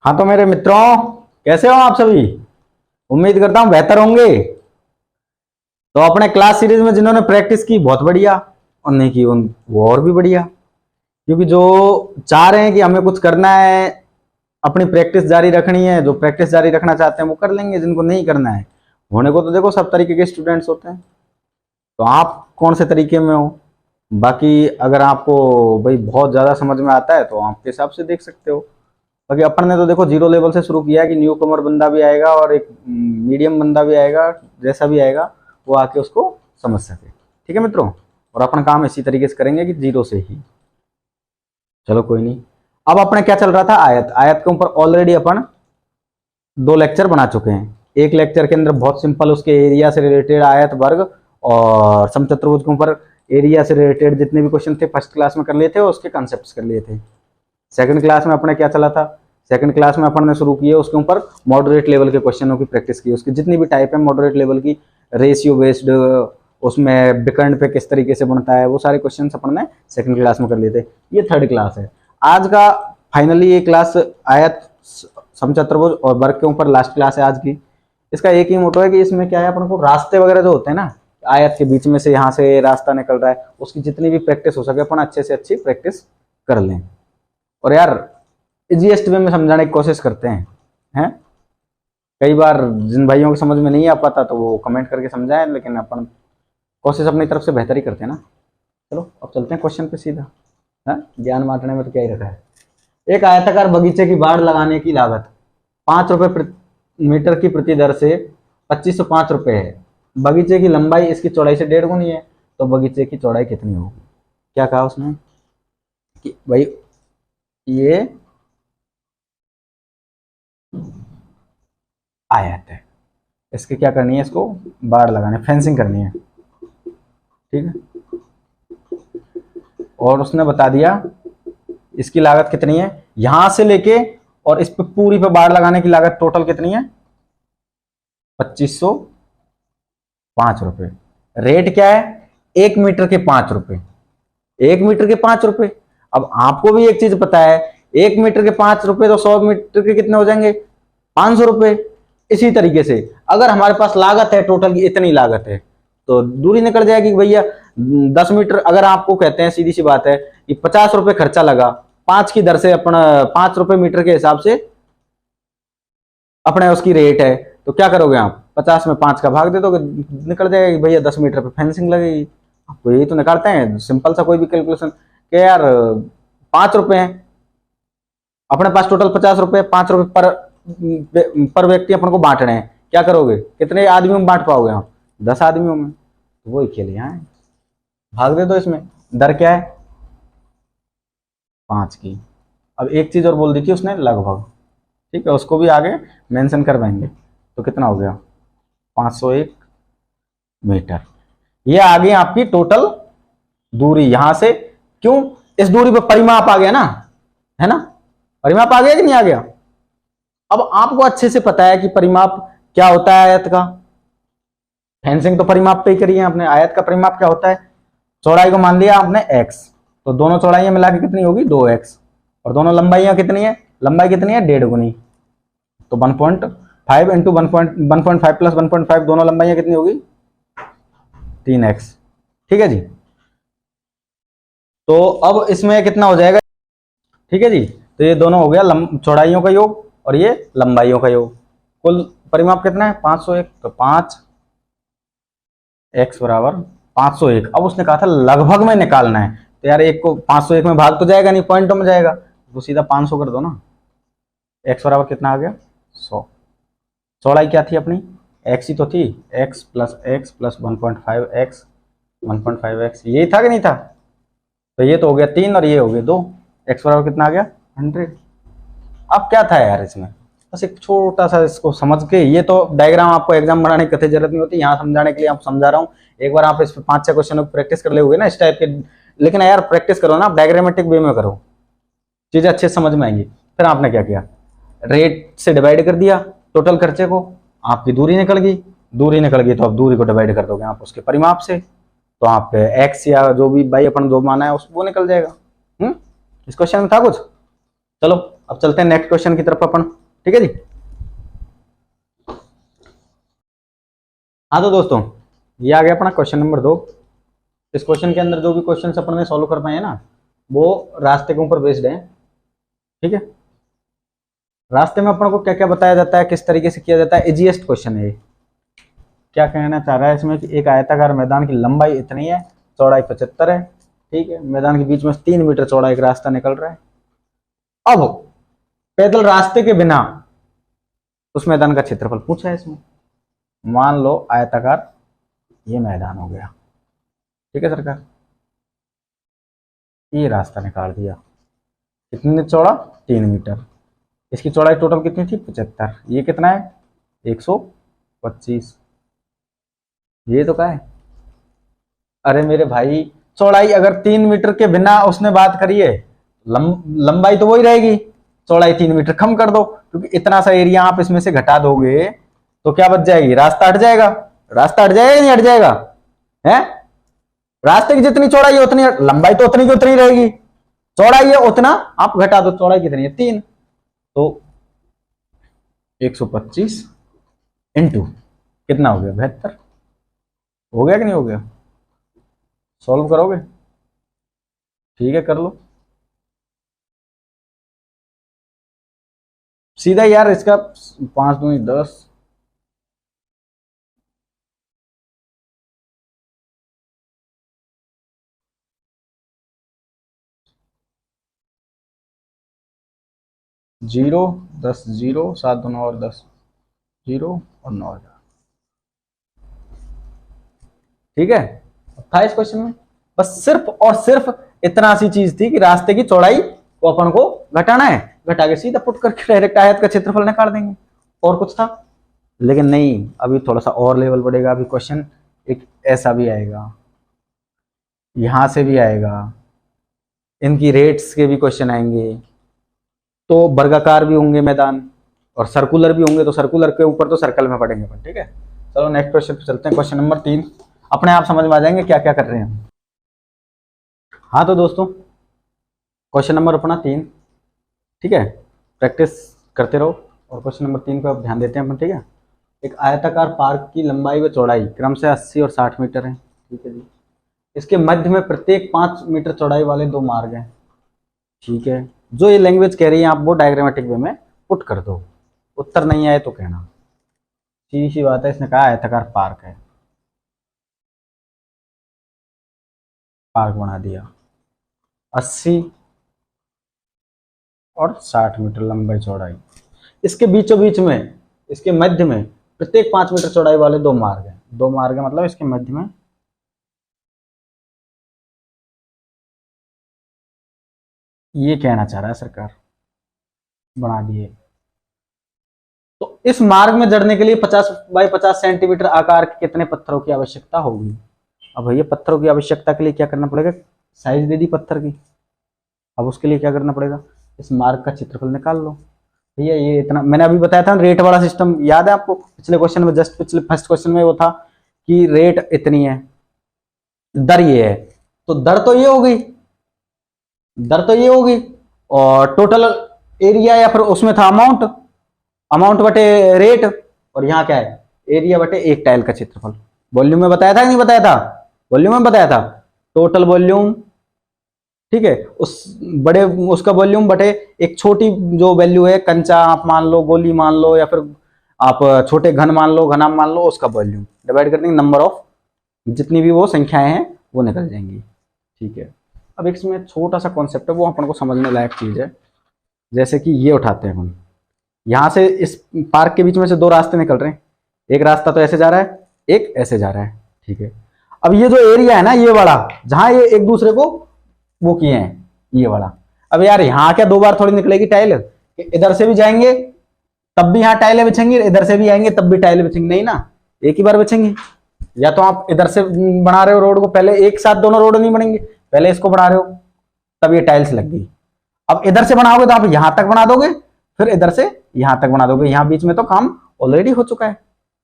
हाँ तो मेरे मित्रों, कैसे हो आप सभी। उम्मीद करता हूं बेहतर होंगे। तो अपने क्लास सीरीज में जिन्होंने प्रैक्टिस की बहुत बढ़िया, और नहीं की उन वो और भी बढ़िया। क्योंकि जो चाह रहे हैं कि हमें कुछ करना है, अपनी प्रैक्टिस जारी रखनी है, जो प्रैक्टिस जारी रखना चाहते हैं वो कर लेंगे। जिनको नहीं करना है, होने को तो देखो सब तरीके के स्टूडेंट्स होते हैं। तो आप कौन से तरीके में हो। बाकी अगर आपको भाई बहुत ज्यादा समझ में आता है तो आपके हिसाब से देख सकते हो। बाकी अपन ने तो देखो जीरो लेवल से शुरू किया है कि न्यू कमर बंदा भी आएगा और एक मीडियम बंदा भी आएगा, जैसा भी आएगा वो आके उसको समझ सके। ठीक है मित्रों, और अपन काम इसी तरीके से करेंगे कि जीरो से ही। चलो कोई नहीं। अब अपने क्या चल रहा था, आयत। आयत के ऊपर ऑलरेडी अपन 2 लेक्चर बना चुके हैं। एक लेक्चर के अंदर बहुत सिंपल उसके एरिया से रिलेटेड आयत, वर्ग और समचतुर्भुज के ऊपर एरिया से रिलेटेड जितने भी क्वेश्चन थे फर्स्ट क्लास में कर लिए थे, उसके कॉन्सेप्ट्स कर लिए थे। सेकंड क्लास में अपने क्या चला था, सेकंड क्लास में अपन ने शुरू किया उसके ऊपर मॉडरेट लेवल के क्वेश्चनों की प्रैक्टिस की। उसकी जितनी भी टाइप है मॉडरेट लेवल की, रेशियो बेस्ड, उसमें विकर्ण पे किस तरीके से बनता है, वो सारे क्वेश्चन अपन ने सेकंड क्लास में कर लिए थे। ये थर्ड क्लास है। आज का फाइनली ये क्लास आयत, समचतुर्भुज और वर्ग के ऊपर लास्ट क्लास है आज की। इसका एक ही मोटो है कि इसमें क्या है, अपन को रास्ते वगैरह जो होते हैं ना, आयत के बीच में से यहाँ से रास्ता निकल रहा है, उसकी जितनी भी प्रैक्टिस हो सके अपन अच्छे से अच्छी प्रैक्टिस कर लें। और यार इजीएस्ट वे में समझाने की कोशिश करते हैं। कई बार जिन भाइयों को समझ में नहीं आ पाता तो वो कमेंट करके समझाएं, लेकिन अपन कोशिश अपनी तरफ से बेहतर ही करते हैं ना। चलो अब चलते हैं क्वेश्चन पे सीधा। ज्ञान बांटने में तो क्या ही रखा है। एक आयताकार बगीचे की बाड़ लगाने की लागत 5 रुपए मीटर की प्रति दर से 2505 रुपए है। बगीचे की लंबाई इसकी चौड़ाई से 1.5 गुनी है, तो बगीचे की चौड़ाई कितनी होगी। क्या कहा उसने कि भाई ये आयत है, इसकी क्या करनी है, इसको बाड़ लगानी है, फेंसिंग करनी है। ठीक है, और उसने बता दिया इसकी लागत कितनी है, यहां से लेके और इस पे पूरी पे बाड़ लगाने की लागत टोटल कितनी है, 2505 रुपए। रेट क्या है, 1 मीटर के 5 रुपए। 1 मीटर के 5 रुपए। अब आपको भी एक चीज पता है, 1 मीटर के 5 रुपए तो 100 मीटर के कितने हो जाएंगे, 500 रुपए। इसी तरीके से अगर हमारे पास लागत है टोटल की इतनी लागत है, तो दूरी निकल जाएगी भैया। 10 मीटर अगर आपको कहते हैं, सीधी सी बात है कि 50 रुपए खर्चा लगा, 5 की दर से अपना 5 रुपए मीटर के हिसाब से अपने उसकी रेट है, तो क्या करोगे आप, 50 में 5 का भाग दे दोगे, निकल जाएगा भैया 10 मीटर पे फेंसिंग लगेगी। आपको यही तो निकालते हैं सिंपल सा कोई भी कैलकुलेशन कि यार 5 रुपए हैं अपने पास, टोटल 50 रुपए, 5 रुपए पर व्यक्ति अपन को बांटने हैं। क्या करोगे, कितने आदमियों में बांट पाओगे आप, 10 आदमियों में। तो वही खेल यहाँ है, भाग दे दो इसमें। दर क्या है, 5 की। अब एक चीज और बोल दी थी उसने, लगभग। ठीक है, उसको भी आगे मेंशन करवाएंगे। तो कितना हो गया, 501 मीटर। ये आ गई आपकी टोटल दूरी यहां से। क्यों, इस दूरी पर परिमाप आ गया ना, है ना, परिमाप आ गया कि नहीं आ गया। अब आपको अच्छे से पता है कि परिमाप क्या होता है आयत का। फेंसिंग तो परिमाप पे ही करी है आपने। आयत का परिमाप क्या होता है, चौड़ाई को मान लिया आपने x, तो दोनों चौड़ाइयां मिला के कितनी होगी, 2x। और दोनों लंबाइयां कितनी है, लंबाई कितनी है, 1.5 गुनी। तो 1.5 इंटू 1.5 प्लस 1.5, दोनों लंबाइयां कितनी होगी, 3x। ठीक है जी। तो अब इसमें कितना हो जाएगा, ठीक है जी। तो ये दोनों हो गया चौड़ाइयों का योग और ये लंबाइयों का योग। कुल परिमाप कितना है, 501। तो 5x बराबर 501। अब उसने कहा था लगभग में निकालना है, तो यार एक को 501 में भाग तो जाएगा नहीं, पॉइंटों में जाएगा, तो सीधा 500 कर दो ना। x बराबर कितना आ गया, 100। चौड़ाई क्या थी अपनी, x ही तो थी, x प्लस 1.5x 1.5x, यही था कि नहीं था। तो ये तो हो गया 3 और ये हो गया 2। x बराबर कितना आ गया, 100। अब क्या था यार इसमें, बस एक छोटा सा इसको समझ के, ये तो डायग्राम आपको एग्जाम बनाने की कतई जरूरत नहीं होती, यहाँ समझाने के लिए आप समझा रहा हूँ। एक बार आप इस 5-6 क्वेश्चन प्रैक्टिस कर ले ना इस टाइप के, लेकिन यार प्रैक्टिस करो ना, डायग्रामेटिक वे में करो, चीजें अच्छे से समझ में आएंगी। फिर आपने क्या किया, रेट से डिवाइड कर दिया टोटल खर्चे को, आपकी दूरी निकल गई। दूरी निकल गई तो अब दूरी को डिवाइड कर दोगे आप उसके परिमाप से, तो आप एक्स या जो भी भाई अपन जो माना है वो निकल जाएगा। इस क्वेश्चन में था कुछ। चलो अब चलते हैं नेक्स्ट क्वेश्चन की तरफ अपन, ठीक है जी। हाँ तो दोस्तों ये आ गया अपना क्वेश्चन नंबर 2। इस क्वेश्चन के अंदर जो भी क्वेश्चन अपन ने सॉल्व कर पाए हैं ना, वो रास्ते के ऊपर बेस्ड है, ठीक है। रास्ते में अपन को क्या क्या बताया जाता है, किस तरीके से किया जाता है, इजीएस्ट क्वेश्चन है ये। क्या कहना चाह रहा है इसमें कि एक आयताकार मैदान की लंबाई इतनी है, चौड़ाई 75 है, ठीक है। मैदान के बीच में 3 मीटर चौड़ा एक रास्ता निकल रहा है। अब पैदल रास्ते के बिना उस मैदान का क्षेत्रफल पूछा है इसमें। मान लो आयताकार ये मैदान हो गया, ठीक है सरकार। ये रास्ता निकाल दिया, कितने चौड़ा, 3 मीटर। इसकी चौड़ाई टोटल कितनी थी, 75। ये कितना है, 125। ये तो क्या है, अरे मेरे भाई चौड़ाई अगर 3 मीटर के बिना उसने बात करी है, लंबाई तो वही रहेगी, चौड़ाई 3 मीटर कम कर दो, क्योंकि इतना सा एरिया आप इसमें से घटा दोगे तो क्या बच जाएगी, रास्ता हट जाएगा। रास्ता हट जाएगा नहीं हट जाएगा, है। रास्ते की जितनी चौड़ाई है उतनी लंबाई तो उतनी की उतनी रहेगी, चौड़ाई है उतना आप घटा दो, चौड़ाई कितनी है, 3। तो 125 इंटू कितना हो गया, 72। हो गया कि नहीं हो गया, सॉल्व करोगे, ठीक है कर लो सीधा यार। इसका 5 दूनी 10, जीरो 10 जीरो 7 2 9 और 10 जीरो और 9,000, ठीक है। था इस क्वेश्चन में बस सिर्फ और सिर्फ इतना सी चीज थी कि रास्ते की चौड़ाई को अपन को घटाना है, घटा के सीधा पुट करके डायरेक्ट आयत का क्षेत्रफल निकाल देंगे, और कुछ था। लेकिन नहीं, अभी थोड़ा सा और लेवल बढ़ेगा। अभी क्वेश्चन एक ऐसा भी आएगा, यहां से भी आएगा, इनकी रेट्स के भी क्वेश्चन आएंगे। तो वर्गाकार भी होंगे मैदान और सर्कुलर भी होंगे, तो सर्कुलर के ऊपर तो सर्कल में पढ़ेंगे अपन, ठीक है। चलो नेक्स्ट क्वेश्चन पे चलते हैं। क्वेश्चन नंबर 3 अपने आप समझ में आ जाएंगे क्या क्या कर रहे हैं। हाँ तो दोस्तों क्वेश्चन नंबर अपना 3, ठीक है, प्रैक्टिस करते रहो और क्वेश्चन नंबर 3 पे अब ध्यान देते हैं अपन, ठीक है। एक आयताकार पार्क की लंबाई व चौड़ाई क्रम से 80 और 60 मीटर है, ठीक है जी। इसके मध्य में प्रत्येक 5 मीटर चौड़ाई वाले 2 मार्ग हैं, ठीक है। जो ये लैंग्वेज कह रही है आप वो डायग्रामेटिक वे में पुट कर दो, उत्तर नहीं आए तो कहना। सीधी सी बात है, इसने कहा आयताकार पार्क है, पार्क बना दिया, 80 और 60 मीटर लंबाई चौड़ाई। इसके बीचों बीच में, इसके मध्य में प्रत्येक 5 मीटर चौड़ाई वाले 2 मार्ग हैं। 2 मार्ग है मतलब इसके मध्य में ये कहना चाह रहा है सरकार, बना दिए। तो इस मार्ग में जड़ने के लिए 50 बाई 50 सेंटीमीटर आकार के कितने पत्थरों की आवश्यकता होगी। अब भैया पत्थरों की आवश्यकता के लिए क्या करना पड़ेगा, साइज दे दी पत्थर की। अब उसके लिए क्या करना पड़ेगा, इस मार्ग का क्षेत्रफल निकाल लो। भैया ये इतना मैंने अभी बताया था, रेट वाला सिस्टम याद है आपको, पिछले क्वेश्चन में, जस्ट पिछले फर्स्ट क्वेश्चन में वो था कि रेट इतनी है, दर ये है, तो दर तो ये होगी, दर तो ये होगी, और टोटल एरिया या फिर उसमें था अमाउंट, अमाउंट बटे रेट, और यहाँ क्या है, एरिया बटे एक टाइल का क्षेत्रफल। वॉल्यूम में बताया था कि नहीं बताया था, वॉल्यूम में बताया था, टोटल वॉल्यूम, ठीक है। उस बड़े उसका वॉल्यूम बटे एक छोटी जो वैल्यू है, कंचा आप मान लो, गोली मान लो, या फिर आप छोटे घन मान लो, घनाम मान लो, उसका वॉल्यूम डिवाइड कर देंगे नंबर ऑफ, जितनी भी वो संख्याएं हैं वो निकल जाएंगी, ठीक है। अब इसमें छोटा सा कॉन्सेप्ट है, वो अपन को समझने लायक चीज है। जैसे कि ये उठाते हैं हम, यहाँ से इस पार्क के बीच में से 2 रास्ते निकल रहे हैं, एक रास्ता तो ऐसे जा रहा है, एक ऐसे जा रहा है, ठीक है। अब ये जो एरिया है ना, ये वाला, जहां ये एक दूसरे को वो किए हैं, ये वाला, अब यार यहाँ क्या 2 बार थोड़ी निकलेगी टाइल, इधर से भी जाएंगे तब भी यहाँ टाइलें बिछेंगी, इधर से भी आएंगे तब भी टाइलें बिछेंगी, नहीं ना, एक ही बार बिछेंगी। या तो आप इधर से बना रहे हो रोड को, पहले एक साथ दोनों रोड नहीं बनेंगे, पहले इसको बना रहे हो तब ये टाइल्स लग गई। अब इधर से बनाओगे तो आप यहां तक बना दोगे, फिर इधर से यहां तक बना दोगे, यहां बीच में तो काम ऑलरेडी हो चुका है।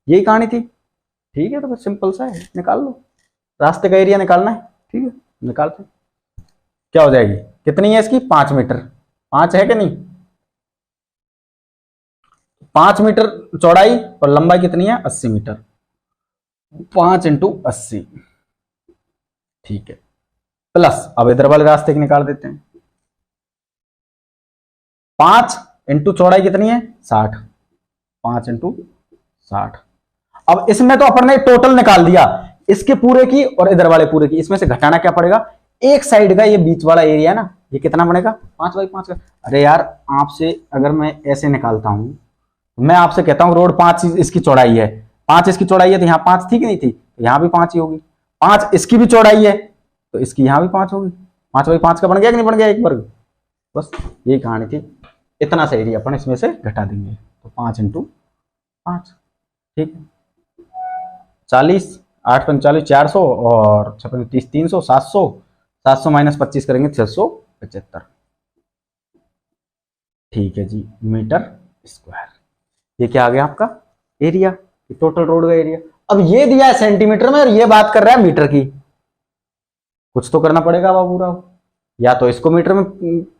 यही कहानी थी, ठीक है। तो बस सिंपल सा है, निकाल लो, रास्ते का एरिया निकालना है, ठीक है, निकालते। क्या हो जाएगी, कितनी है इसकी, 5 मीटर, 5 है कि नहीं, 5 मीटर चौड़ाई और लंबाई कितनी है 80 मीटर, 5 इंटू 80, ठीक है। प्लस अब इधर वाले रास्ते की निकाल देते हैं, 5 इंटू चौड़ाई कितनी है 60, 5 इंटू 60। अब इसमें तो अपन ने टोटल निकाल दिया इसके पूरे की और इधर वाले पूरे की, इसमें से घटाना क्या पड़ेगा, एक साइड का ये बीच वाला एरिया ना, ये कितना बनेगा 5/5 का। अरे यार आपसे अगर मैं ऐसे निकालता हूं, मैं आपसे कहता हूं रोड 5 इसकी चौड़ाई है, 5 इसकी चौड़ाई है तो यहाँ 5 थी कि नहीं थी, तो यहाँ भी 5 ही होगी। 5 इसकी भी चौड़ाई है तो इसकी यहाँ भी 5 होगी, 5/5 का बन गया कि नहीं बन गया एक वर्ग। बस यही कहानी थी, इतना सा एरिया अपन इसमें से घटा देंगे, तो 5 इंटू 5, ठीक है। 40, 8 45 400 और 56 30 300, 700, 700 माइनस 25 करेंगे 675, ठीक है जी, मीटर स्क्वायर। ये क्या आ गया आपका एरिया, टोटल रोड का एरिया। अब ये दिया है सेंटीमीटर में और ये बात कर रहा है मीटर की, कुछ तो करना पड़ेगा बाबूराव, या तो इसको मीटर में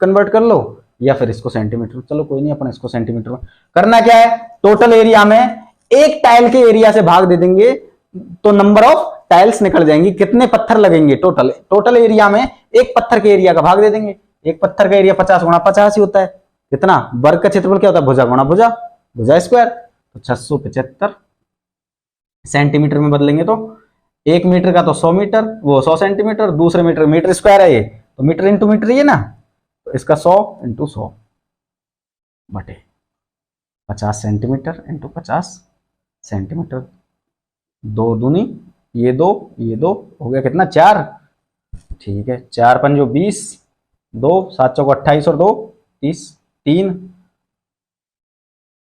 कन्वर्ट कर लो या फिर इसको सेंटीमीटर। चलो कोई नहीं, अपन इसको सेंटीमीटर में करना क्या है, टोटल एरिया में एक टाइल के एरिया से भाग दे देंगे तो नंबर ऑफ टाइल्स निकल जाएंगी, कितने पत्थर लगेंगे टोटल एरिया में एक पत्थर के एरिया का भाग दे देंगे। एक पत्थर का एरिया 50 गुणा 50 ही होता है, कितना वर्ग का क्षेत्रफल क्या होता है, भुजा गुणा भुजा, भुजा स्क्वायर, तो 675 सेंटीमीटर में बदलेंगे तो 1 मीटर का तो 100 मीटर, वो 100 सेंटीमीटर, दूसरे मीटर मीटर स्क्वायर है ये, तो मीटर इंटू मीटर ये ना, तो इसका 100 इंटू 100 बटे 50 सेंटीमीटर इंटू 50 सेंटीमीटर, 2 दूनी ये 2 ये 2 हो गया कितना 4, ठीक है। 4 पंजो 20, 2 7 चौको 28 और 2 30, 3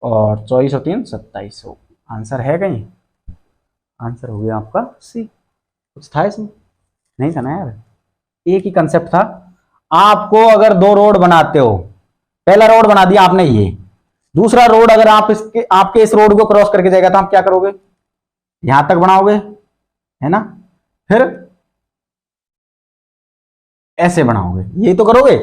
और 24 और 3 27 हो। आंसर है कहीं, आंसर हो गया आपका सी। कुछ था इसमें, नहीं था ना यार, एक ही कंसेप्ट था। आपको अगर 2 रोड बनाते हो, पहला रोड बना दिया आपने ये, दूसरा रोड अगर आप इसके आपके इस रोड को क्रॉस करके जाएगा तो आप क्या करोगे, यहां तक बनाओगे है ना, फिर ऐसे बनाओगे, यही तो करोगे।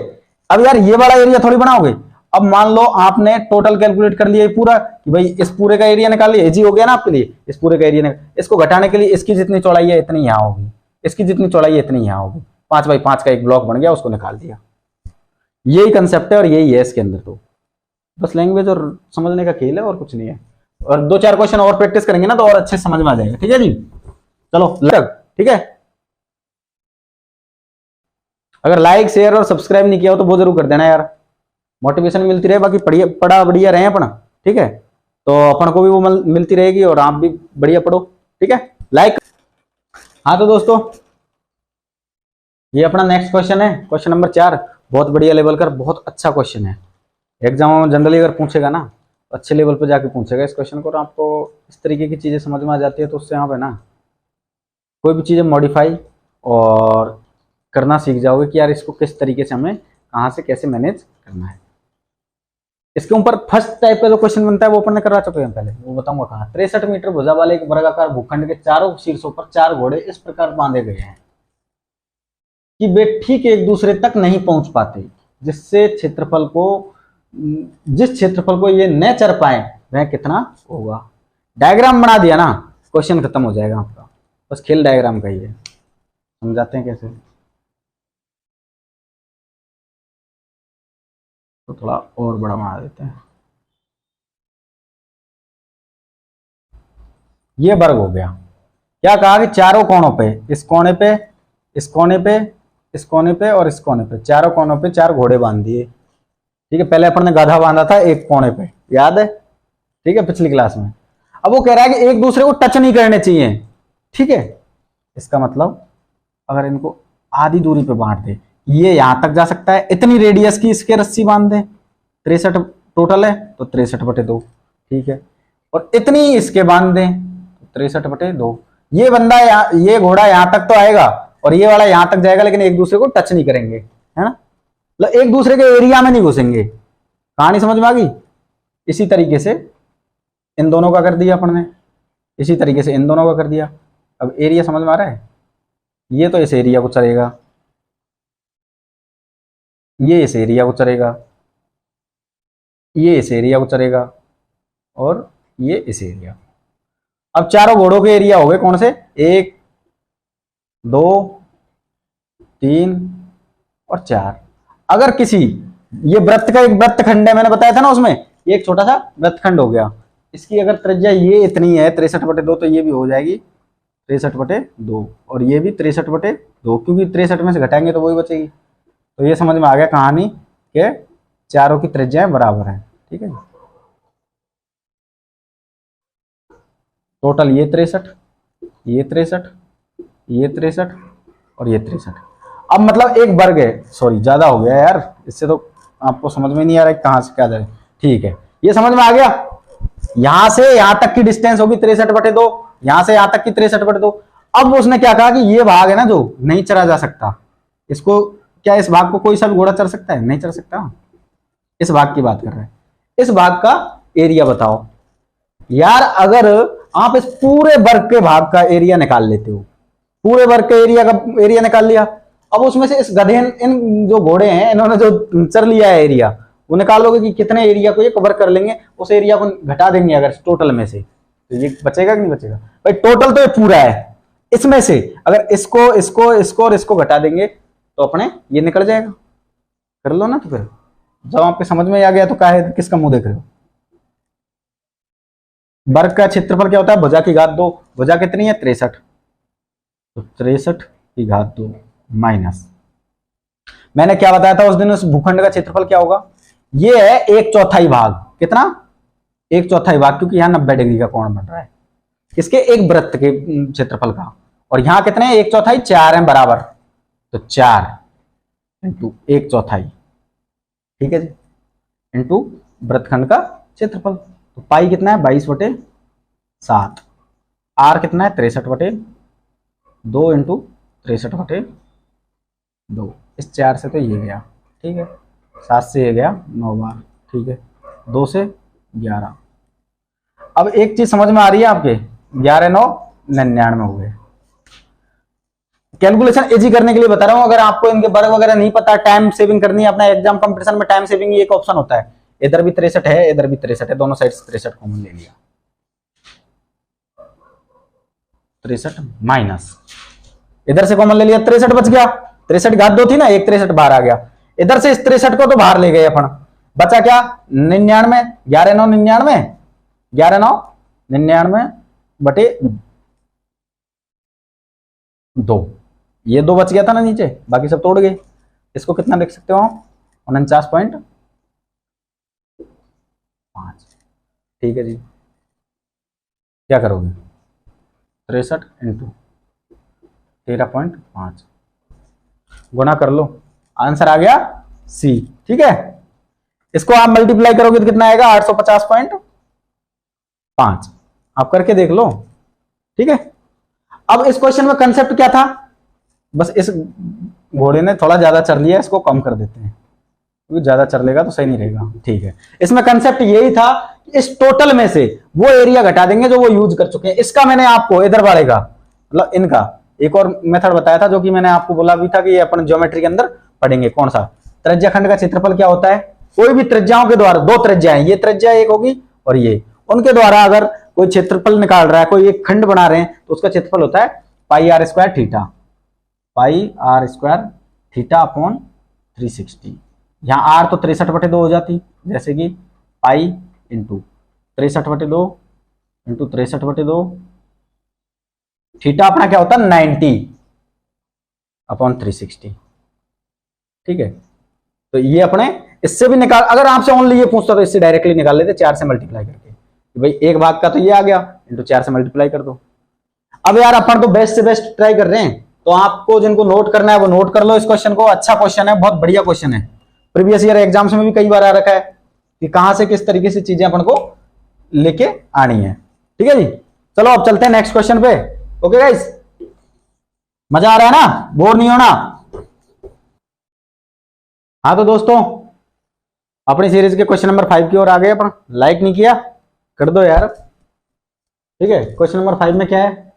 अब यार ये वाला एरिया थोड़ी बनाओगे। अब मान लो आपने टोटल कैलकुलेट कर लिया पूरा कि भाई इस पूरे का एरिया निकाल लिया, इजी हो गया ना आपके लिए, इस पूरे का एरिया इसको घटाने के लिए इसकी जितनी चौड़ाई है इतनी यहां होगी, इसकी जितनी चौड़ाई है इतनी यहां होगी, 5/5 का एक ब्लॉक बन गया, उसको निकाल दिया। यही कंसेप्ट है और यही है इसके अंदर, तो बस लैंग्वेज और समझने का खेल है और कुछ नहीं है। और 2-4 क्वेश्चन और प्रैक्टिस करेंगे ना तो और अच्छे समझ में आ जाएगा, ठीक है जी। चलो ठीक है, अगर लाइक शेयर और सब्सक्राइब नहीं किया हो तो वो जरूर कर देना यार, मोटिवेशन मिलती रहे, बाकी पढ़ा बढ़िया रहे अपना, ठीक है, तो अपन को भी वो मिलती रहेगी और आप भी बढ़िया पढ़ो, ठीक है, लाइक। हाँ तो दोस्तों ये अपना नेक्स्ट क्वेश्चन है, क्वेश्चन नंबर 4, बहुत बढ़िया लेवल का, बहुत अच्छा क्वेश्चन है। एग्जाम में जनरली अगर पूछेगा ना तो अच्छे लेवल पे जाके पूछेगा इस क्वेश्चन को, और आपको इस तरीके की चीजें समझ में आ जाती है तो उससे यहाँ पे ना कोई भी चीजें मॉडिफाई और करना सीख जाओगे कि यार इसको किस तरीके से हमें कहाँ से कैसे मैनेज करना है। इसके ऊपर फर्स्ट टाइप का जो क्वेश्चन बनता है वो अपन ने करवा चुके हैं पहले, वो बताऊंगा कहाँ। 63 मीटर भुजा वाले एक वर्गाकार भूखंड के चारों शीर्षों पर 4 घोड़े इस प्रकार बांधे गए हैं कि वे ठीक एक दूसरे तक नहीं पहुंच पाते, जिस क्षेत्रफल को ये न चढ़ पाए वह कितना होगा। डायग्राम बना दिया ना, क्वेश्चन खत्म हो जाएगा आपका, बस खेल डायग्राम का ही है। समझाते हैं कैसे, तो थोड़ा और बड़ा बना देते हैं। ये वर्ग हो गया, क्या कहा कि चारों कोनों पे, इस कोने पे, इस कोने पे, इस कोने पे और इस कोने पे, चारों कोनों पे 4 घोड़े बांध दिए, ठीक है। पहले अपन ने गधा बांधा था एक कोने पे, याद है, ठीक है, पिछली क्लास में। अब वो कह रहा है कि एक दूसरे को टच नहीं करने चाहिए, ठीक है। इसका मतलब अगर इनको आधी दूरी पे बांट दे, ये यहां तक जा सकता है, इतनी रेडियस की इसके रस्सी बांध दे, 63 टोटल है तो 63/2, ठीक है। और इतनी इसके बांध दें 63/2। ये बंदा ये घोड़ा यहां तक तो आएगा और ये वाला यहां तक जाएगा, लेकिन एक दूसरे को टच नहीं करेंगे, है ना, मतलब एक दूसरे के एरिया में नहीं घुसेंगे। कहानी समझ में आ गई। इसी तरीके से इन दोनों का कर दिया अपन ने, इसी तरीके से इन दोनों का कर दिया। अब एरिया समझ में आ रहा है, ये तो इस एरिया को चलेगा, ये इस एरिया को चलेगा, ये इस एरिया को चलेगा, और ये इस एरिया। अब चारों घोड़ों के एरिया हो गए कौन से, 1 2 3 और 4। अगर किसी, ये वृत्त का एक वृत्तखंड है, मैंने बताया था ना उसमें, ये एक छोटा सा वृत्तखंड हो गया, इसकी अगर त्रिज्या ये इतनी है 63/2, तो ये भी हो जाएगी 63/2 और ये भी 63/2, क्योंकि 63 में से घटाएंगे तो वही बचेगी। तो ये समझ में आ गया कहानी के चारों की त्रिज्याएं बराबर है। ठीक है, टोटल ये 63, ये 63, ये 63 और ये 63। अब मतलब एक वर्ग है, सॉरी ज्यादा हो गया यार, इससे तो आपको समझ में नहीं आ रहा है कहां से क्या जाए। ठीक है, ये समझ में आ गया। यहां से यहां तक की डिस्टेंस होगी 63/2, यहां से यहां तक की 63/2। अब उसने क्या कहा कि ये भाग है ना जो नहीं चला जा सकता, इसको क्या, इस भाग को कोई सा भी घोड़ा चढ़ सकता है, नहीं चढ़ सकता। इस भाग की बात कर रहे हैं, इस भाग का एरिया बताओ। यार अगर आप इस पूरे वर्ग के भाग का एरिया निकाल लेते हो, पूरे वर्ग के एरिया का एरिया निकाल लिया, अब उसमें से इस गधे, इन जो घोड़े हैं इन्होंने जो चर लिया है एरिया, वो निकालोगे कि कितने एरिया को ये कवर कर लेंगे, उस एरिया को घटा देंगे अगर टोटल में से, तो ये बचेगा कि नहीं बचेगा भाई। टोटल तो ये पूरा है, इसमें से अगर इसको इसको इसको और इसको घटा देंगे तो अपने ये निकल जाएगा। कर लो ना, तो फिर जब आपके समझ में आ गया तो क्या है, किसका मुंह देख रहे हो। वर्ग का क्षेत्रफल क्या होता है, भुजा की घात 2, भुजा कितनी है 63, तो 63 की घात 2 माइनस, मैंने क्या बताया था उस दिन, उस भूखंड का क्षेत्रफल क्या होगा, ये है 1/4 भाग, कितना 1/4 भाग, क्योंकि यहां 90 डिग्री का कोण बन रहा है इसके एक वृत्त के क्षेत्रफल का, और यहां कितने 1/4, 4 है बराबर, तो 4 इंटू 1/4, ठीक है जी, इंटू वृत्तखंड का क्षेत्रफल। तो पाई कितना है 22/7, आर कितना है 63/2 इंटू 63/2, इस 4 से तो ये गया, ठीक है, 7 से ये गया 9 बार, ठीक है, 2 से 11। अब एक चीज समझ में आ रही है आपके, 11 9 99 हो गए। कैलकुलेशन इजी करने के लिए बता रहा हूं, अगर आपको इनके वर्ग वगैरह नहीं पता, टाइम सेविंग करनी है, अपना एग्जाम कंपटीशन में टाइम सेविंग एक ऑप्शन होता है, इधर भी 63 है, इधर भी 63 है, दोनों साइड से 63 कॉमन ले लिया, 63 माइनस, इधर से कॉमन ले लिया, 63 बच गया, 63 घात 2 थी ना, एक 63 बाहर आ गया, इधर से इस 63 को तो बाहर ले गए अपन, बचा क्या 99, 11 9 99, 11 9 99 बटे 2, ये 2 बच गया था ना नीचे, बाकी सब तोड़ गए। इसको कितना लिख सकते हो आप, 49.5, ठीक है जी। क्या करोगे 63 इंटू 13.5 गुना कर लो, आंसर आ गया सी, ठीक है। इसको आप मल्टीप्लाई करोगे तो कितना आएगा 850.5, आप करके देख लो, ठीक है। अब इस क्वेश्चन में कंसेप्ट क्या था, बस इस घोड़े ने थोड़ा ज्यादा चर लिया, इसको कम कर देते हैं, क्योंकि ज्यादा चर लेगा तो सही नहीं रहेगा, ठीक है। इसमें कंसेप्ट यही था, इस टोटल में से वो एरिया घटा देंगे जो वो यूज कर चुके हैं। इसका मैंने आपको इधर वाले का मतलब इनका एक और मेथड बताया था, जो कि मैंने आपको बोला भी था कि ये अपन ज्योमेट्री के अंदर पढ़ेंगे। कौन सा, त्रिज्याखंड का क्षेत्रफल क्या होता है, कोई भी त्रिज्याओं के द्वारा, 2 त्रिज्याएं, ये त्रिज्या एक होगी और ये, उनके द्वारा अगर कोई क्षेत्रफल निकाल रहा है, कोई एक खंड बना रहे हैं, तो उसका क्षेत्रफल होता है pi R square theta, pi R square theta upon 360। यहाँ आर तो 63/2 हो जाती, जैसे कि पाई इंटू 63/2 इंटू 63/2, थीटा अपना क्या होता है 90 अपॉन 360, ठीक है। तो ये अपने इससे भी निकाल, अगर आपसे ओनली ये पूछता तो इससे डायरेक्टली निकाल लेते 4 से मल्टीप्लाई करके, भाई एक भाग का तो ये आ गया, इंटू 4 से मल्टीप्लाई कर दो। अब यार अपन तो बेस्ट से बेस्ट ट्राई कर रहे हैं, तो आपको जिनको नोट करना है वो नोट कर लो इस क्वेश्चन को, अच्छा क्वेश्चन है, बहुत बढ़िया क्वेश्चन है, प्रीवियस ईयर एग्जाम्स में भी कई बार आ रखा है कि कहां से किस तरीके से चीजें अपन को लेके आनी है, ठीक है जी। चलो अब चलते हैं नेक्स्ट क्वेश्चन पे, ओके गाइस, मजा आ रहा है ना, बोर नहीं होना। हाँ तो दोस्तों अपनी सीरीज के क्वेश्चन नंबर 5 की ओर आ गए अपन, लाइक नहीं किया कर दो यार, ठीक है। क्वेश्चन नंबर 5 में क्या है,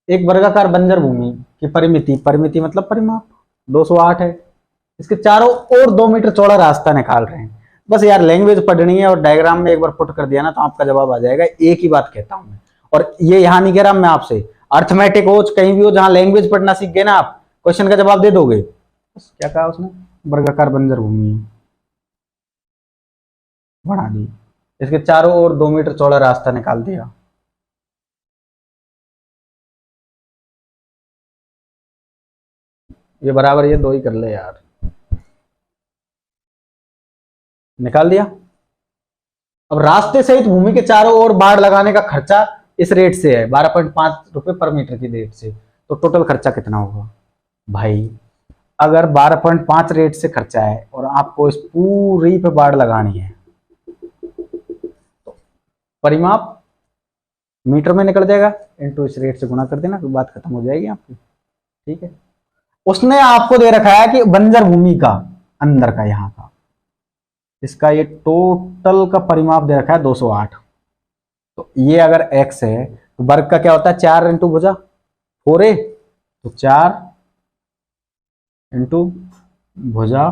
एक वर्गाकार बंजर भूमि की परिमिति, परिमिति मतलब परिमाप 208 है, इसके चारों ओर 2 मीटर चौड़ा रास्ता निकाल रहे हैं, बस यार लैंग्वेज पढ़नी है और डायग्राम में एक बार पुट कर दिया ना तो आपका जवाब आ जाएगा। एक ही बात कहता हूं मैं, और ये यहां नहीं कह रहा मैं आपसे, अर्थमेटिक हो कहीं भी हो जहां लैंग्वेज पढ़ना सीख गए ना आप, क्वेश्चन का जवाब दे दोगे। बस क्या कहा उसने, वर्गाकार बंजर भूमि है, बना दी। इसके चारों ओर 2 मीटर चौड़ा रास्ता निकाल दिया। ये बराबर ये 2 ही कर ले यार, निकाल दिया। अब रास्ते सहित भूमि के चारों ओर बाड़ लगाने का खर्चा इस रेट से है 12.5 रुपए पर मीटर की रेट से, तो टोटल खर्चा कितना होगा भाई। अगर 12.5 रेट से खर्चा है और आपको इस पूरी पे बाड़ लगानी है तो परिमाप मीटर में निकल जाएगा, इनटू इस रेट से गुणा कर देना, बात खत्म हो जाएगी आपकी। ठीक है, उसने आपको दे रखा है कि बंजर भूमि का अंदर का यहां का इसका ये टोटल का परिमाप दे रखा है 208। तो ये अगर x है तो वर्ग का क्या होता है 4 इंटू भुजा 4a, तो 4 इंटू भुजा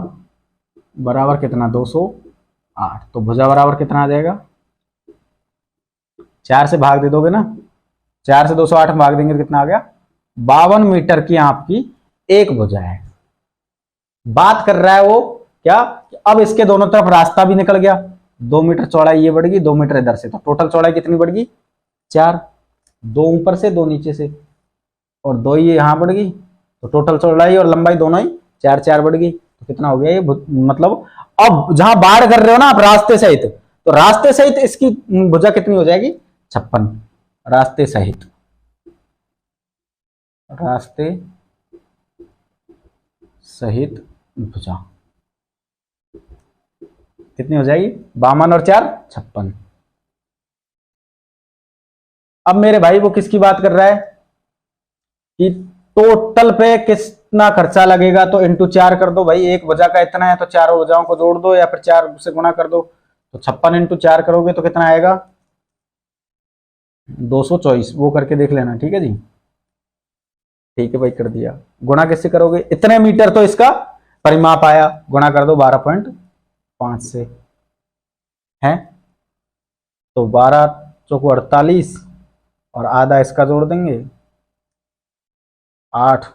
बराबर कितना 208। तो भुजा बराबर कितना आ जाएगा, 4 से भाग दे दोगे ना, 4 से 208 भाग देंगे तो कितना आ गया 52 मीटर की आपकी एक भुजा है। बात कर रहा है वो क्या, अब इसके दोनों तरफ रास्ता भी निकल गया, 2 मीटर चौड़ाई ये बढ़ गई, 2 मीटर इधर से, तो टोटल चौड़ाई कितनी बढ़ गई 4, 2 ऊपर से 2 नीचे से, और 2 ये यहां बढ़ गई, तो टोटल चौड़ाई और लंबाई दोनों ही 4 4 बढ़ गई। तो कितना हो गया ये, मतलब अब जहां बाढ़ कर रहे हो ना आप रास्ते सहित, तो रास्ते सहित इसकी भुजा कितनी हो जाएगी 56, रास्ते सहित, रास्ते सहित भुजा कितनी हो जाएगी 52 और 4 56। अब मेरे भाई वो किसकी बात कर रहा है कि टोटल पे कितना खर्चा लगेगा, तो इंटू 4 कर दो भाई, एक भुजा का इतना है तो चारों भुजाओं को जोड़ दो या फिर 4 से गुणा कर दो, तो 56 इंटू 4 करोगे तो कितना आएगा 224, वो करके देख लेना। ठीक है जी, ठीक है भाई कर दिया। गुणा कैसे करोगे, इतने मीटर तो इसका परिमाप आया, गुणा कर दो 12.5 से, है तो 12 चौको 48 और आधा इसका जोड़ देंगे 8,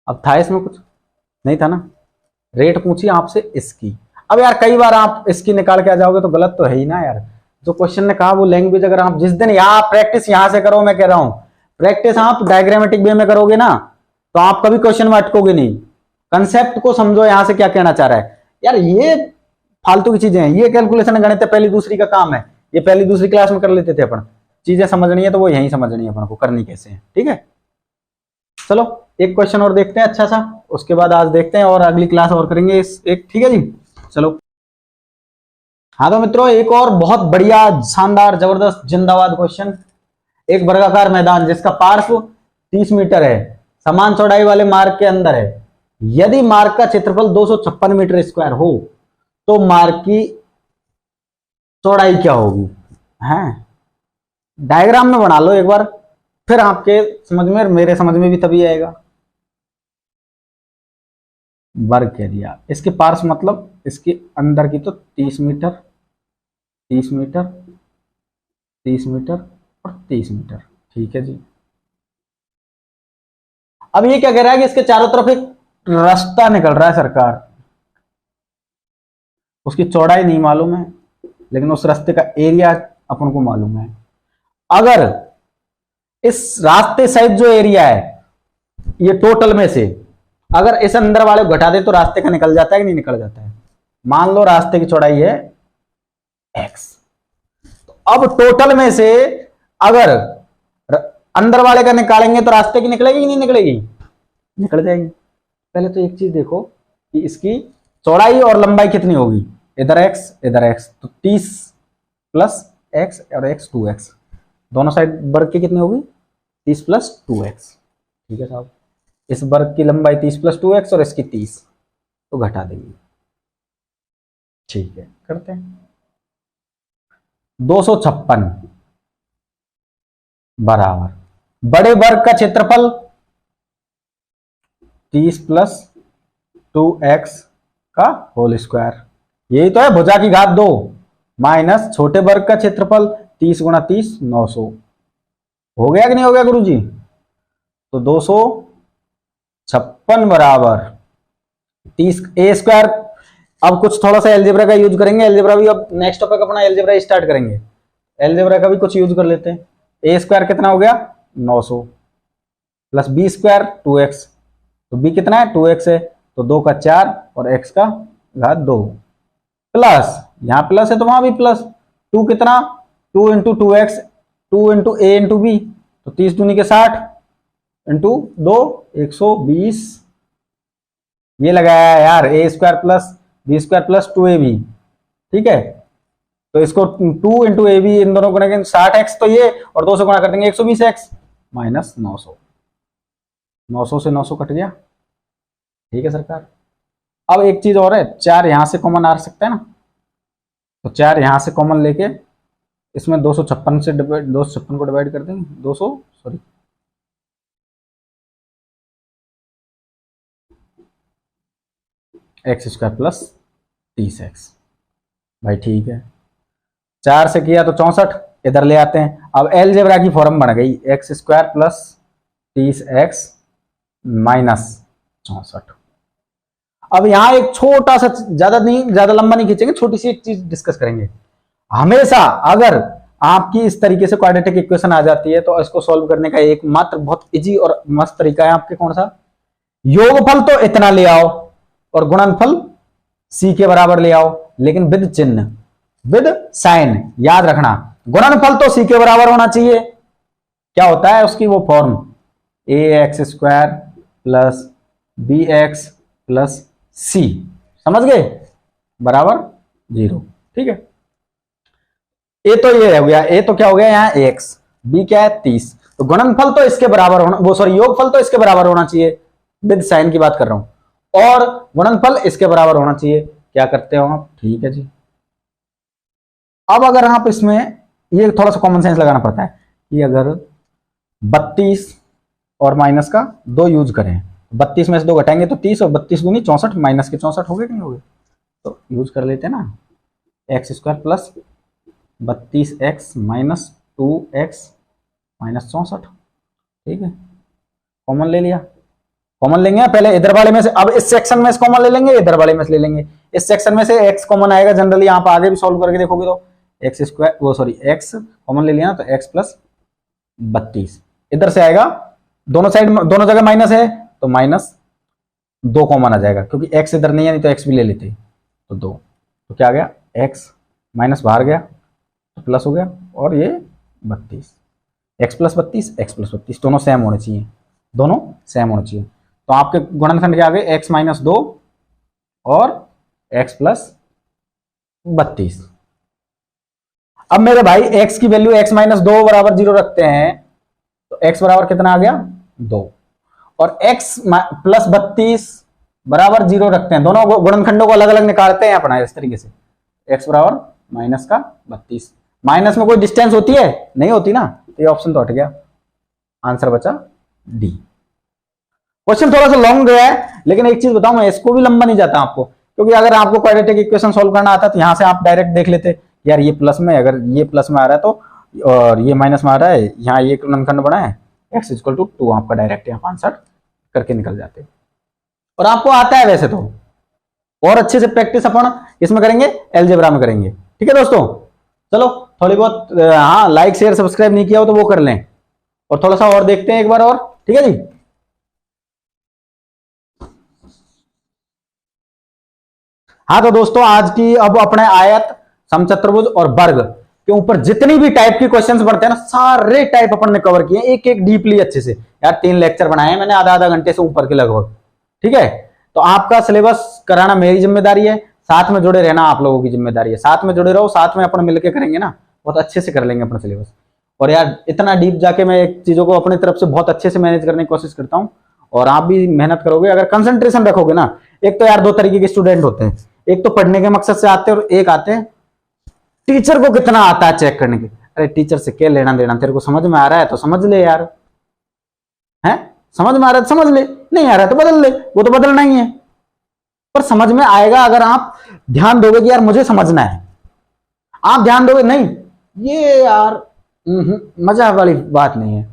अब था इसमें कुछ नहीं था ना, रेट पूछी आपसे इसकी। अब यार कई बार आप इसकी निकाल के आ जाओगे तो गलत तो है ही ना यार, जो क्वेश्चन ने कहा वो लैंग्वेज अगर आप जिस दिन यहाँ प्रैक्टिस यहां से करो, मैं कह रहा हूं प्रैक्टिस आप डायग्रामेटिक वे में करोगे ना तो आप कभी क्वेश्चन में अटकोगे नहीं। कंसेप्ट को समझो यहां से क्या कहना चाह रहा है यार, ये फालतू की चीजें हैं, ये कैलकुलेशन गणित पहली दूसरी का काम है, ये पहली दूसरी क्लास में कर लेते थे अपन। चीजें समझनी है तो वो यहीं समझनी है अपन को, करनी कैसे है। ठीक है, चलो एक क्वेश्चन और देखते हैं अच्छा सा, उसके बाद आज देखते हैं और अगली क्लास और करेंगे इस एक। ठीक है जी, चलो। हाँ तो मित्रों एक और बहुत बढ़िया शानदार जबरदस्त जिंदाबाद क्वेश्चन। एक वर्गाकार मैदान जिसका पार्श्व 30 मीटर है, समान चौड़ाई वाले मार्ग के अंदर है, यदि मार्ग का क्षेत्रफल 256 मीटर स्क्वायर हो तो मार्ग की चौड़ाई क्या होगी। हैं डायग्राम में बना लो एक बार, फिर आपके समझ में मेरे समझ में भी तभी आएगा। वर्ग कह दिया, इसके पार्श्व मतलब इसके अंदर की तो 30 मीटर 30 मीटर 30 मीटर और 30 मीटर। ठीक है जी, अब ये क्या कह रहा है कि इसके चारों तरफ एक रास्ता निकल रहा है सरकार, उसकी चौड़ाई नहीं मालूम है लेकिन उस रास्ते का एरिया अपन को मालूम है। अगर इस रास्ते सहित जो एरिया है ये टोटल में से अगर इस अंदर वाले को घटा दे तो रास्ते का निकल जाता है कि नहीं निकल जाता है। मान लो रास्ते की चौड़ाई है x, तो अब टोटल में से अगर अंदर वाले का निकालेंगे तो रास्ते की निकलेगी कि नहीं निकलेगी, निकल जाएगी। पहले तो एक चीज देखो कि इसकी चौड़ाई और लंबाई कितनी होगी, इधर x तो 30 प्लस x और x 2x, दोनों साइड वर्ग की कितनी होगी 30 प्लस 2x। ठीक है साहब, इस वर्ग की लंबाई 30 प्लस 2x और इसकी 30 तो घटा देंगे। ठीक है करते हैं, 256 बराबर बड़े वर्ग का क्षेत्रफल 30 प्लस 2x का होल स्क्वायर, यही तो है भुजा की घात 2 माइनस छोटे वर्ग का क्षेत्रफल 30 गुणा 30 900। हो गया कि नहीं हो गया गुरुजी? तो 256 बराबर 30 ए स्क्वायर। अब कुछ थोड़ा सा एलजेब्रा का यूज करेंगे, एलजेब्रा भी अब नेक्स्ट टॉपिक अपना एलजेब्रा स्टार्ट करेंगे, एलजेब्रा का भी कुछ यूज कर लेते हैं। ए स्क्वायर कितना हो गया 900 प्लस बी स्क्वायर 2x, तो बी कितना है 2x है, तो 2 का 4 और x का घात 2 प्लस यहां प्लस है तो वहां भी प्लस 2 कितना 2 इंटू 2x 2 इंटू ए इंटू बी, तो 30 दूनी के 60 इंटू 2 120, ये लगाया यार A square plus B square plus 2ab, ठीक है। तो इसको 2 इंटू ए बी इन दोनों को करेंगे 60x, तो ये और 2 से गुणा कर देंगे 120x माइनस 900, 900 से 900 कट गया, ठीक है सरकार। अब एक चीज और है, 4 यहां से कॉमन आ सकता है ना, तो 4 यहां से कॉमन लेके इसमें 256 से 256 को डिवाइड कर देंगे 200 sorry x square plus 30x, भाई ठीक है। 4 से किया तो 64, इधर ले आते हैं। अब एलजेब्रा की फॉर्म बन गई x square plus 30x minus 64। अब यहां एक छोटा सा, ज्यादा नहीं, ज्यादा लंबा नहीं खींचेंगे, छोटी सी एक चीज डिस्कस करेंगे। हमेशा अगर आपकी इस तरीके से क्वाड्रेटिक इक्वेशन आ जाती है तो इसको सॉल्व करने का एक मात्र बहुत इजी और मस्त तरीका है आपके, कौन सा? योगफल तो इतना ले आओ और गुणनफल c के बराबर ले आओ, लेकिन विद चिन्ह, विद साइन। याद रखना गुणनफल तो c के बराबर होना चाहिए। क्या होता है उसकी वो form, A X square plus B X plus C, समझ गए, बराबर 0, ठीक है। ए तो ये हो गया, ए तो क्या हो गया यहाँ एक्स, बी क्या है 30, तो गुणनफल तो इसके बराबर होना, वो सॉरी योगफल तो इसके बराबर होना चाहिए, विद साइन की बात कर रहा हूं, और गुणनफल इसके बराबर होना चाहिए। क्या करते हो आप? ठीक है जी। अब अगर आप इसमें ये थोड़ा सा कॉमन सेंस लगाना पड़ता है कि अगर 32 और माइनस का 2 यूज करें, 32 में से 2 घटाएंगे तो 30 और 32 दूनी 64, माइनस के 64 हो गए कि नहीं हो गए, तो यूज कर लेते हैं ना, x square plus 32x minus 2x minus 64, ठीक है। कॉमन ले लिया, कॉमन लेंगे पहले इधर वाले में से, अब इस सेक्शन में से कॉमन ले लेंगे, इधर वाले में से ले लेंगे। इस सेक्शन में से x कॉमन आएगा जनरली, यहाँ पर आगे भी सॉल्व करके देखोगे तो एक्स स्क्वायर वो सॉरी x कॉमन ले लिया ना, तो x प्लस 32 इधर से आएगा, दोनों साइड दोनों जगह माइनस है तो माइनस 2 कॉमन आ जाएगा, क्योंकि x इधर नहीं है, नहीं तो x भी ले लेते तो 2, तो क्या आ गया x माइनस बाहर गया तो प्लस हो गया, और ये 32 x प्लस 32 दोनों सेम होने चाहिए, दोनों सेम होने चाहिए। तो आपके गुणनखंड के आगे x माइनस 2 और x प्लस 32। अब मेरे भाई x की वैल्यू x माइनस 2 बराबर 0 रखते हैं, तो x बराबर कितना आ गया 2, और x प्लस 32 बराबर 0 रखते हैं, दोनों गुणनखंडों को अलग अलग निकालते हैं अपना इस तरीके से, x बराबर माइनस का 32, माइनस में कोई डिस्टेंस होती है? नहीं होती ना, तो ये ऑप्शन तो हट गया, आंसर बचा डी। क्वेश्चन थोड़ा सा लॉन्ग गया है, लेकिन एक चीज बताऊं, मैं इसको भी लंबा नहीं जाता आपको, क्योंकि अगर आपको क्वाड्रेटिक इक्वेशन सॉल्व करना आता तो यहां से आप डायरेक्ट देख लेते यार, ये प्लस में, अगर ये प्लस में आ रहा है तो, और ये माइनस में आ रहा है, यहाँ ये गुणनखंड बना है x इक्वल टू 2, आपका डायरेक्ट यहाँ आंसर करके निकल जाते, और आपको आता है वैसे तो। और अच्छे से प्रैक्टिस अपन इसमें करेंगे, एलजेब्रा में करेंगे, ठीक है दोस्तों। चलो थोड़ी बहुत, हाँ लाइक शेयर सब्सक्राइब नहीं किया हो तो वो कर लें, और थोड़ा सा और देखते हैं एक बार और, ठीक है जी। हाँ तो दोस्तों आज की अब अपने आयत, समचतुर्भुज और वर्ग के ऊपर जितनी भी टाइप की क्वेश्चंस बढ़ते हैं ना, सारे टाइप अपन ने कवर किए, एक एक डीपली अच्छे से। यार 3 लेक्चर बनाए हैं मैंने, आधा आधा घंटे से ऊपर के लगभग, ठीक है। तो आपका सिलेबस कराना मेरी जिम्मेदारी है, साथ में जुड़े रहना आप लोगों की जिम्मेदारी है, साथ में जुड़े रहो, साथ में अपन मिलकर करेंगे ना, बहुत अच्छे से कर लेंगे अपना सिलेबस। और यार इतना डीप जाके मैं एक चीजों को अपनी तरफ से बहुत अच्छे से मैनेज करने की कोशिश करता हूँ, और आप भी मेहनत करोगे अगर कंसंट्रेशन रखोगे ना। एक तो यार 2 तरीके के स्टूडेंट होते हैं, एक तो पढ़ने के मकसद से आते हैं, और एक आते हैं टीचर को कितना आता है चेक करने के। अरे टीचर से क्या लेना देना, तेरे को समझ में आ रहा है तो समझ ले यार, है समझ में आ रहा है तो समझ ले, नहीं आ रहा है तो बदल ले, वो तो बदलना ही है। पर समझ में आएगा अगर आप ध्यान दोगे कि यार मुझे समझना है। आप ध्यान दोगे नहीं, ये यार मजा वाली बात नहीं है।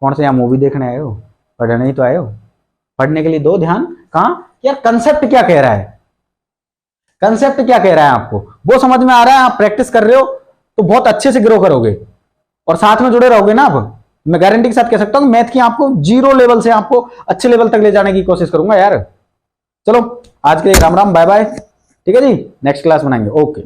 कौन से यहाँ मूवी देखने आए हो, पढ़ने ही तो आए हो। पढ़ने के लिए दो ध्यान। कहां यार, कंसेप्ट क्या कह रहा है, कंसेप्ट क्या कह रहा है आपको वो समझ में आ रहा है, आप प्रैक्टिस कर रहे हो तो बहुत अच्छे से ग्रो करोगे और साथ में जुड़े रहोगे ना। आप मैं गारंटी के साथ कह सकता हूं मैथ की आपको 0 लेवल से आपको अच्छे लेवल तक ले जाने की कोशिश करूंगा यार। चलो आज के लिए राम राम, बाय बाय। ठीक है जी, नेक्स्ट क्लास बनाएंगे। ओके।